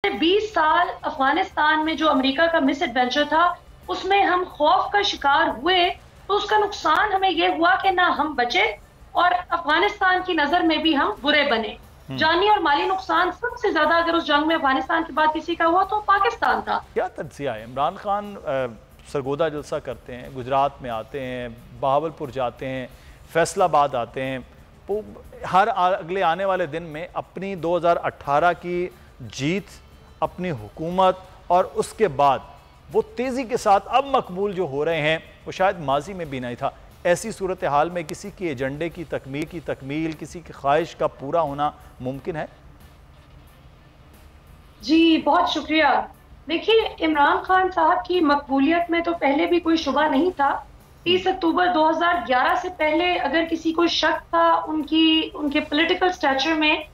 20 साल अफगानिस्तान में जो अमेरिका का मिस एडवेंचर था उसमें हम खौफ का शिकार हुए, तो उसका नुकसान हमें ये हुआ कि ना हम बचे और अफगानिस्तान की नजर में भी हम बुरे बने। जानी और माली नुकसान सबसे ज्यादा अगर उस जंग में अफगानिस्तान के बाद किसी का हुआ तो पाकिस्तान था। क्या तज्जिया है? इमरान खान सरगोदा जलसा करते हैं, गुजरात में आते हैं, बहावलपुर जाते हैं, फैसलाबाद आते हैं, वो हर अगले आने वाले दिन में अपनी 2018 की जीत, अपनी हुकूमत और उसके बाद वो तेज़ी के साथ अब मकबूल जो हो रहे हैं वो शायद माजी में भी नहीं था। ऐसी सूरत हाल में किसी के एजेंडे की तकमील, किसी की ख्वाहिश का पूरा होना मुमकिन है? जी बहुत शुक्रिया। देखिए, इमरान खान साहब की मकबूलियत में तो पहले भी कोई शुबा नहीं था। 30 अक्टूबर 2011 से पहले अगर किसी को शक था उनके पॉलिटिकल स्टैचर में,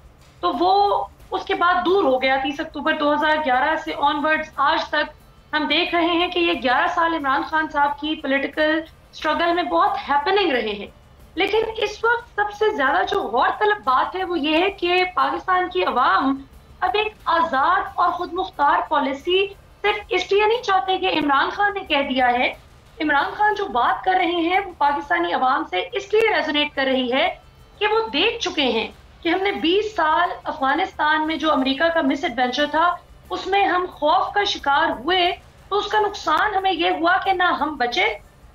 तो वो उसके बाद दूर हो गया। 30 अक्टूबर 2011 से ऑनवर्ड्स आज तक हम देख रहे हैं कि ये 11 साल इमरान खान साहब की पॉलिटिकल स्ट्रगल में बहुत हैपनिंग रहे हैं। लेकिन इस वक्त सबसे ज्यादा जो गौरतलब बात है वो ये है कि पाकिस्तान की अवाम अब एक आजाद और खुद मुख्तार पॉलिसी सिर्फ इसलिए नहीं चाहते कि इमरान खान ने कह दिया है। इमरान खान जो बात कर रहे हैं वो पाकिस्तानी अवाम से इसलिए रेजोनेट कर रही है कि वो देख चुके हैं कि हमने 20 साल अफगानिस्तान में जो अमेरिका का मिस एडवेंचर था उसमें हम खौफ का शिकार हुए, तो उसका नुकसान हमें यह हुआ कि ना हम बचे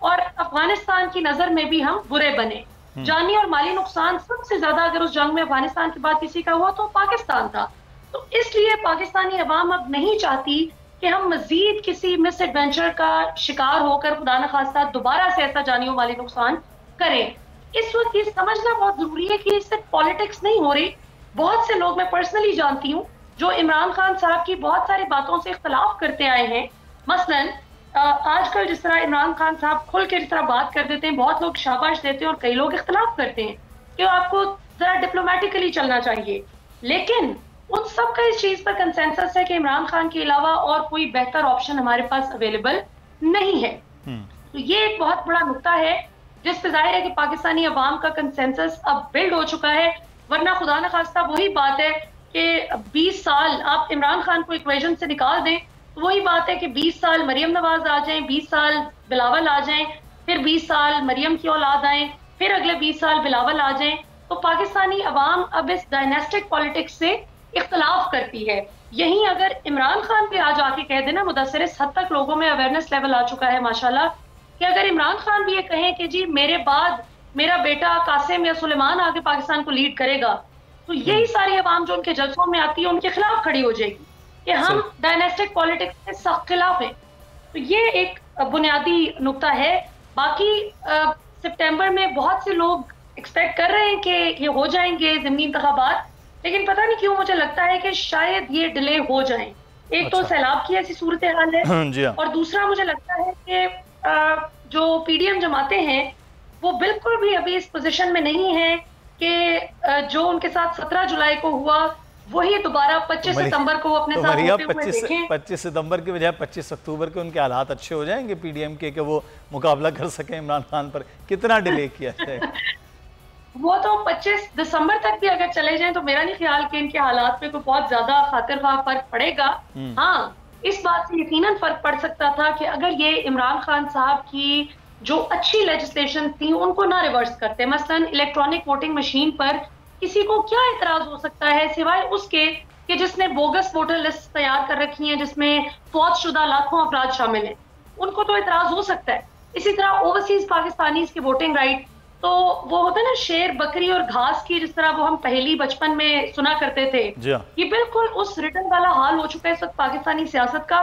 और अफगानिस्तान की नजर में भी हम बुरे बने। जानी और माली नुकसान सबसे ज्यादा अगर उस जंग में अफगानिस्तान के बाद किसी का हुआ तो पाकिस्तान था। तो इसलिए पाकिस्तानी अवाम अब नहीं चाहती कि हम मजीद किसी मिस एडवेंचर का शिकार होकर खुदा न खास्ता दोबारा से ऐसा जानी और माली नुकसान करें। इस वक्त ये समझना बहुत जरूरी है कि इससे पॉलिटिक्स नहीं हो रही। बहुत से लोग मैं पर्सनली जानती हूँ जो इमरान खान साहब की बहुत सारी बातों से इख्तलाफ करते आए हैं। मसलन आजकल जिस तरह इमरान खान साहब खुल के जिस तरह बात कर देते हैं, बहुत लोग शाबाश देते हैं और कई लोग इख्तलाफ करते हैं कि आपको जरा डिप्लोमेटिकली चलना चाहिए। लेकिन उन सब का इस चीज पर कंसेंसस है कि इमरान खान के अलावा और कोई बेहतर ऑप्शन हमारे पास अवेलेबल नहीं है। तो ये एक बहुत बड़ा नुक्ता है जिस पे जाहिर है कि पाकिस्तानी अवाम का कंसेंसस अब बिल्ड हो चुका है। वरना खुदा न खास्ता वही बात है कि 20 साल आप इमरान खान को इक्वेशन से निकाल दें तो वही बात है कि 20 साल मरियम नवाज आ जाएं, 20 साल बिलावल आ जाएं, फिर 20 साल मरियम की औलाद आए, फिर अगले 20 साल बिलावल आ जाएं। तो पाकिस्तानी अवाम अब इस डायनेस्टिक पॉलिटिक्स से इख्तलाफ करती है। यहीं अगर इमरान खान पे आज आके कह देना, मुदस्सिर इस हद तक लोगों में अवेयरनेस लेवल आ चुका है माशाल्लाह कि अगर इमरान खान भी ये कहें कि जी मेरे बाद मेरा बेटा कासिम या सुलेमान आके पाकिस्तान को लीड करेगा, तो यही सारी अवाम जो उनके जलसों में आती है उनके खिलाफ खड़ी हो जाएगी कि हम डायनेस्टिक पॉलिटिक्स के सख्त खिलाफ हैं। तो ये एक बुनियादी नुक्ता है। बाकी सितंबर में बहुत से लोग एक्सपेक्ट कर रहे हैं कि ये हो जाएंगे ज़मीनी इंतखाबात, लेकिन पता नहीं क्यों मुझे लगता है कि शायद ये डिले हो जाएं। एक तो सैलाब की ऐसी सूरत हाल है और दूसरा मुझे लगता है कि जो पीडीएम जमाते हैं वो बिल्कुल भी अभी इस पोजीशन में नहीं है कि जो उनके साथ 17 जुलाई को हुआ वही दोबारा 25 सितंबर को अपने साथ होते हुए देखें। 25 सितंबर की बजाय 25 अक्टूबर के उनके हालात अच्छे हो जाएंगे पीडीएम के कि वो मुकाबला कर सकें इमरान खान पर। कितना डिले किया जाए? वो तो 25 दिसंबर तक भी अगर चले जाएं तो मेरा नहीं ख्याल कि इनके हालात पे कोई बहुत ज्यादा खातिरख्वाह फर्क पड़ेगा। हाँ, इस बात से यकीनन फर्क पड़ सकता था कि अगर ये इमरान खान साहब की जो अच्छी लेजिस्लेशन थी उनको ना रिवर्स करते। मसलन इलेक्ट्रॉनिक वोटिंग मशीन पर किसी को क्या इतराज हो सकता है सिवाय उसके कि जिसने बोगस वोटर लिस्ट तैयार कर रखी है जिसमें फौजशुदा लाखों अफराद शामिल हैं, उनको तो इतराज हो सकता है। इसी तरह ओवरसीज पाकिस्तानीज की वोटिंग राइट, तो वो होता है ना शेर बकरी और घास की, जिस तरह वो हम पहली बचपन में सुना करते थे, ये बिल्कुल उस रिटर्न वाला हाल हो चुका है इस वक्त पाकिस्तानी सियासत का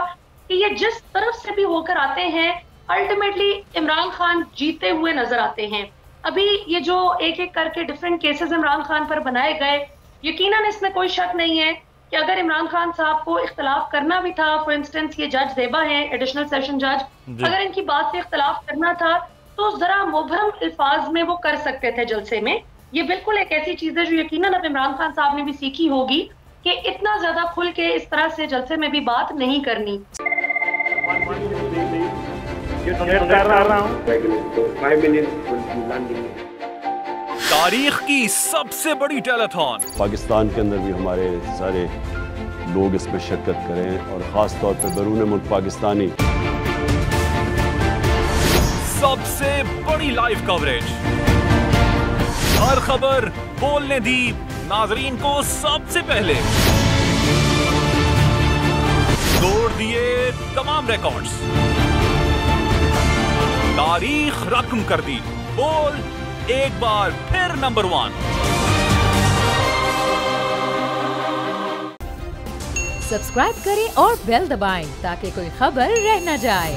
कि ये जिस तरफ से भी होकर आते हैं अल्टीमेटली इमरान खान जीते हुए नजर आते हैं। अभी ये जो एक एक करके डिफरेंट केसेस इमरान खान पर बनाए गए, यकीनन इसमें कोई शक नहीं है कि अगर इमरान खान साहब को इख्तलाफ करना भी था, फॉर इंस्टेंस ये जज ज़ेबा हैं एडिशनल सेशन जज, अगर इनकी बात से इख्तलाफ करना था तो जरा मुबहम अल्फाज में वो कर सकते थे जलसे में। ये बिल्कुल एक ऐसी चीज है जो यकीनन अब इमरान खान साहब ने भी सीखी होगी कि इतना ज्यादा खुल के इस तरह से जलसे में भी बात नहीं करनी। तारीख की सबसे बड़ी टेलीथॉन पाकिस्तान के अंदर भी हमारे सारे लोग इसमें शिरकत करें और ख़ास तौर पर बैरून मुल्क पाकिस्तानी। सबसे बड़ी लाइव कवरेज, हर खबर बोलने दी नाजरीन को सबसे पहले, तोड़ दिए तमाम रिकॉर्ड्स, तारीख रकम कर दी, बोल एक बार फिर नंबर 1। सब्सक्राइब करें और बेल दबाएं ताकि कोई खबर रह न जाए।